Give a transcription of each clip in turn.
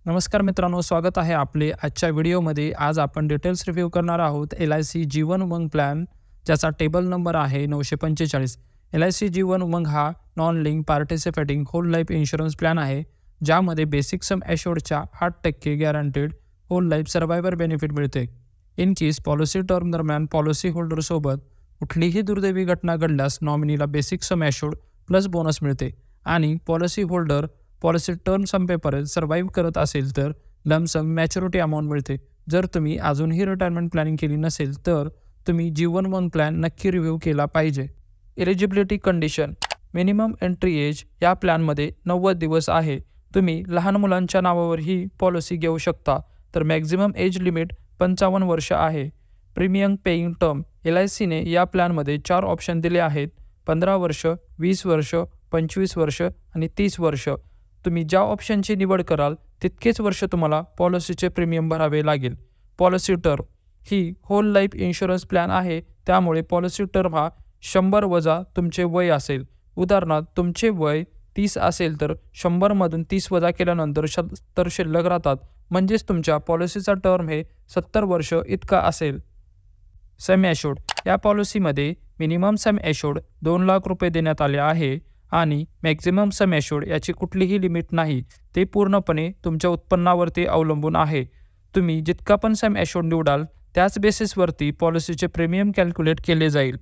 नमस्कार मित्रांनो, स्वागत आहे आपले आजच्या व्हिडिओमध्ये. आज आपण डिटेल्स रिव्ह्यू करणार आहोत LIC जीवन उमंग प्लॅन, ज्याचा टेबल नंबर आहे 945. LIC जीवन उमंग हा non link participating whole life insurance plan आहे, ज्यामध्ये बेसिक सम ॲश्युर्डच्या 8% guaranteed whole life survivor benefit मिळते. इन केस पॉलिसी टर्म दरम्यान पॉलिसी होल्डरसोबत कुठलीही दुर्दैवी घटना घडल्यास नॉमिनीला basic sum assured plus bonus मिळते आणि पॉलिसी होल्डर पॉलिसी टर्म संपेपर्यंत सर्व्हाइव्ह करत असेल तर लमसम मॅच्युरिटी अमाऊंट मिळते. जर तुम्ही अजूनही रिटायरमेंट प्लॅनिंग केली नसेल तर तुम्ही जीवन उमंग प्लॅन नक्की रिव्ह्यू केला पाहिजे. Eligibility condition: minimum entry age या प्लॅनमध्ये 90 दिवस आहे. तुम्ही लहान मुलांच्या नावावर ही पॉलिसी घेऊ शकता, तर मॅक्झिमम एज लिमिट 55 वर्ष आहे. प्रीमियम पेईंग टर्म: LICने या प्लॅनमध्ये 4 ऑप्शन दिले आहेत: 15 वर्ष, 20 वर्ष, 25 वर्ष आणि 30 वर्ष. तुम्ही ज्या ऑप्शनची निवड कराल तितकेच वर्ष तुम्हाला पॉलिसीचे प्रीमियम भरावे लागेल. पॉलिसी टर्म: ही होल लाईफ इन्शुरन्स प्लॅन आहे, त्यामुळे पॉलिसी टर्म हा 100 वजा तुमचे वय असेल. उदाहरणार्थ, तुमचे वय 30 असेल तर 100मधून 30 वजा केल्यानंतर 70 शिल्लक राहतात, म्हणजेच तुमच्या पॉलिसीचा टर्म हे 70 वर्ष इतका असेल. सम ॲश्युर्ड: या पॉलिसीमध्ये मिनिमम सम ॲश्युर्ड 2 लाख रुपये देण्यात आले आहे आणि मॅक्झिमम सम ॲश्युर्ड याची कुठलीही लिमिट नाही. ते पूर्णपणे तुमच्या उत्पन्नावरती अवलंबून आहे. तुम्ही जितका पण सम ॲश्युर्ड निवडाल त्याच बेसिसवरती पॉलिसीचे प्रीमियम कॅल्क्युलेट केले जाईल.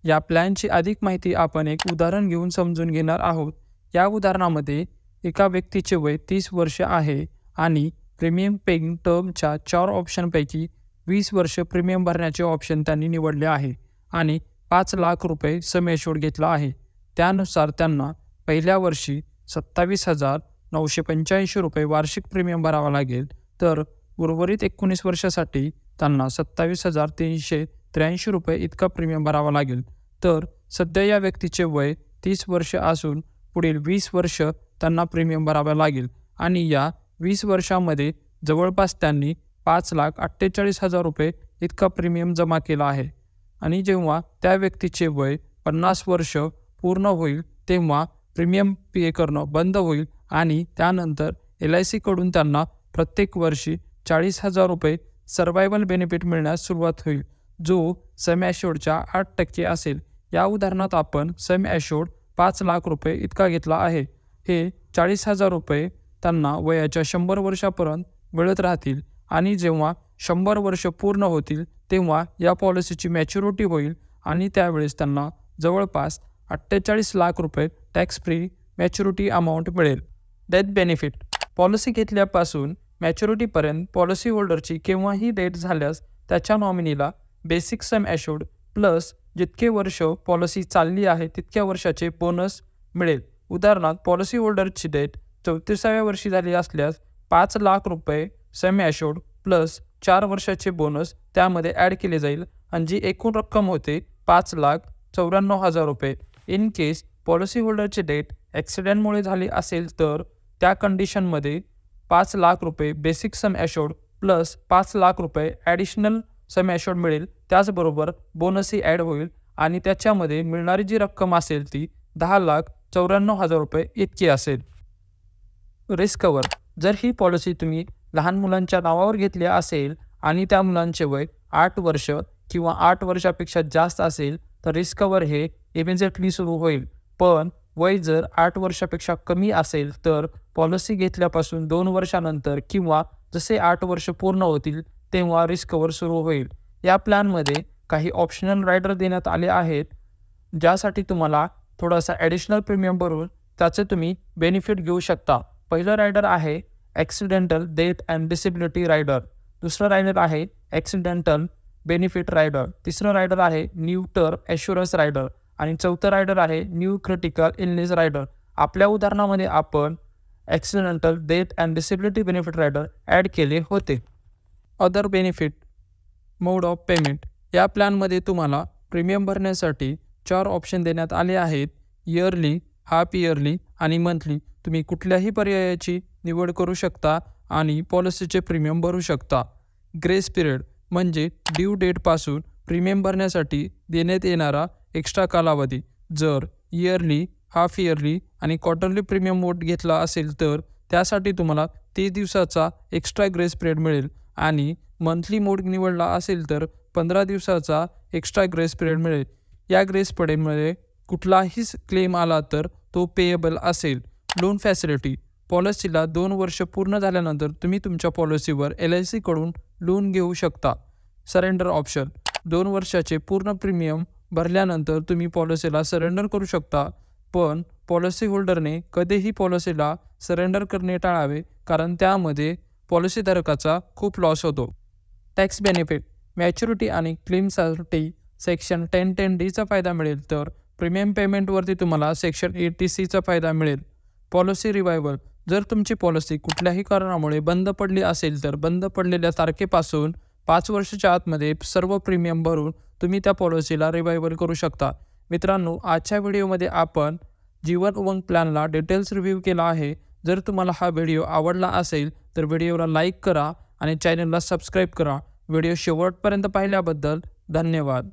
या प्लॅनची अधिक माहिती आपण एक उदाहरण घेऊन समजून घेणार आहोत. या उदाहरणामध्ये एका व्यक्तीचे वय 30 वर्ष आहे आणि प्रीमियम पेइंग टर्मच्या 4 ऑप्शनपैकी 20 वर्ष प्रीमियम भरण्याचे ऑप्शन त्यांनी निवडले आहे आणि 5 लाख रुपये सम ॲश्युर्ड घेतला आहे. त्यानुसार त्यांना पहिल्या वर्षी 27,985 रुपये वार्षिक प्रीमियम भरावा लागेल, तर उर्वरित 19 वर्षासाठी त्यांना 27,383 रुपये इतका प्रीमियम भरावा लागेल. तर सध्या या व्यक्तीचे वय 30 वर्ष असून पुढील 20 वर्ष त्यांना प्रीमियम भरावा लागेल आणि या 20 वर्षांमध्ये जवळपास त्यांनी 5,48,000 रुपये इतका प्रीमियम जमा केला आहे. आणि जेव्हा त्या व्यक्तीचे वय 50 वर्ष पूर्ण होईल तेव्हा प्रीमियम पे करणं बंद होईल आणि त्यानंतर LICकडून त्यांना प्रत्येक वर्षी 40,000 रुपये सर्व्हायवल बेनिफिट मिळण्यास सुरुवात होईल, जो सम ॲश्युर्डच्या 8% असेल. या उदाहरणात आपण सम ॲश्युर्ड 5 लाख रुपये इतका घेतला आहे. हे 40,000 रुपये त्यांना वयाच्या 100 वर्षापर्यंत मिळत राहतील आणि जेव्हा 100 वर्ष पूर्ण होतील तेव्हा या पॉलिसीची मॅच्युरिटी होईल आणि त्यावेळेस त्यांना जवळपास 48 लाख रुपये टॅक्स फ्री मॅच्युरिटी अमाऊंट मिळेल. डेथ बेनिफिट: पॉलिसी घेतल्यापासून मॅच्युरिटीपर्यंत पॉलिसी होल्डरची केव्हाही डेथ झाल्यास त्याच्या नॉमिनीला बेसिक सम ॲश्युर्ड प्लस जितके वर्ष पॉलिसी चालली आहे तितक्या वर्षाचे बोनस मिळेल. उदाहरणार्थ, पॉलिसी होल्डरची डेथ 34व्या वर्षी झाली असल्यास 5 लाख रुपये सम ॲश्युर्ड प्लस 4 वर्षाचे बोनस त्यामध्ये ॲड केले जाईल आणि जी एकूण रक्कम होते 5,94,000 रुपये. इन केस पॉलिसी होल्डरची डेथ ॲक्सिडेंटमुळे झाली असेल तर त्या कंडिशनमध्ये 5 लाख रुपये basic sum assured plus 5 lakh रुपये ॲडिशनल सम ॲश्युर्ड मिळेल. त्याचबरोबर बोनसही ॲड होईल आणि त्याच्यामध्ये मिळणारी जी रक्कम असेल ती 10,94,000 रुपये इतकी असेल. रिस्क कव्हर: जर ही पॉलिसी तुम्ही लहान मुलांच्या नावावर घेतली असेल आणि त्या मुलांचे वय 8 वर्ष किंवा 8 वर्षापेक्षा जास्त असेल तर रिस्क कव्हर हे इमिजिएटली सुरू होईल. पण वय जर 8 वर्षापेक्षा कमी असेल तर पॉलिसी घेतल्यापासून 2 वर्षानंतर किंवा जसे 8 वर्ष पूर्ण होतील तेव्हा रिस्क कव्हर सुरू होईल. या प्लॅनमध्ये काही ऑप्शनल रायडर देण्यात आले आहेत, ज्यासाठी तुम्हाला थोडासा ॲडिशनल प्रीमियम भरून त्याचे तुम्ही बेनिफिट घेऊ शकता. पहिलं रायडर आहे accidental death and disability rider. दुसरं रायडर आहे ॲक्सिडेंटल बेनिफिट रायडर. तिसरं रायडर आहे न्यू टर्म ॲश्युरन्स रायडर आणि चौथं रायडर आहे न्यू क्रिटिकल इलनेस रायडर. आपल्या उदाहरणामध्ये आपण accidental death and disability benefit rider add केले होते. Other benefit mode of payment: या प्लॅनमध्ये तुम्हाला प्रीमियम भरण्यासाठी 4 ऑप्शन देण्यात आले आहेत: इयरली, हाफ इयरली आणि मंथली. तुम्ही कुठल्याही पर्यायाची निवड करू शकता आणि पॉलिसीचे प्रीमियम भरू शकता. ग्रेस पिरियड म्हणजे ड्यू डेटपासून प्रीमियम भरण्यासाठी देण्यात येणारा एक्स्ट्रा कालावधी. जर इयरली, हाफ इयरली आणि क्वार्टरली प्रीमियम मोड घेतला असेल तर त्यासाठी तुम्हाला 30 दिवसाचा एक्स्ट्रा ग्रेस पिरियड मिळेल आणि मंथली मोड निवडला असेल तर 15 दिवसाचा एक्स्ट्रा ग्रेस पिरियड मिळेल. या ग्रेस पिरियडमध्ये कुठलाही क्लेम आला तर तो पेएबल असेल. Loan facility. पॉलिसीला 2 वर्ष पूर्ण झाल्यानंतर तुम्ही तुमच्या पॉलिसीवर LIC कडून लोन घेऊ शकता. Surrender option. 2 वर्षाचे पूर्ण प्रीमियम भरल्यानंतर तुम्ही पॉलिसीला सरेंडर करू शकता, पण पॉलिसी होल्डरने कधीही पॉलिसीला सरेंडर करणे टाळावे, कारण त्यामध्ये पॉलिसीधारकाचा खूप लॉस होतो. Tax benefit. मॅच्युरिटी आणि क्लेमसाठी सेक्शन 1010D फायदा मिळेल, तर प्रीमियम पेमेंटवरती तुम्हाला सेक्शन 80C फायदा मिळेल. Policy revival. जर तुमची पॉलिसी कुठल्याही कारणामुळे बंद पडली असेल तर बंद पडलेल्या तारखेपासून 5 वर्षाच्या आतमध्ये सर्व प्रीमियम भरून तुम्ही त्या पॉलिसीला रिवायवल करू शकता. मित्रांनो, आजच्या व्हिडिओमध्ये आपण जीवन उमंग प्लॅनला डिटेल्स रिव्ह्यू केला आहे. जर तुम्हाला हा व्हिडिओ आवडला असेल तर व्हिडिओला लाईक करा आणि चॅनलला सबस्क्राईब करा. व्हिडिओ शेवटपर्यंत पाहिल्याबद्दल धन्यवाद.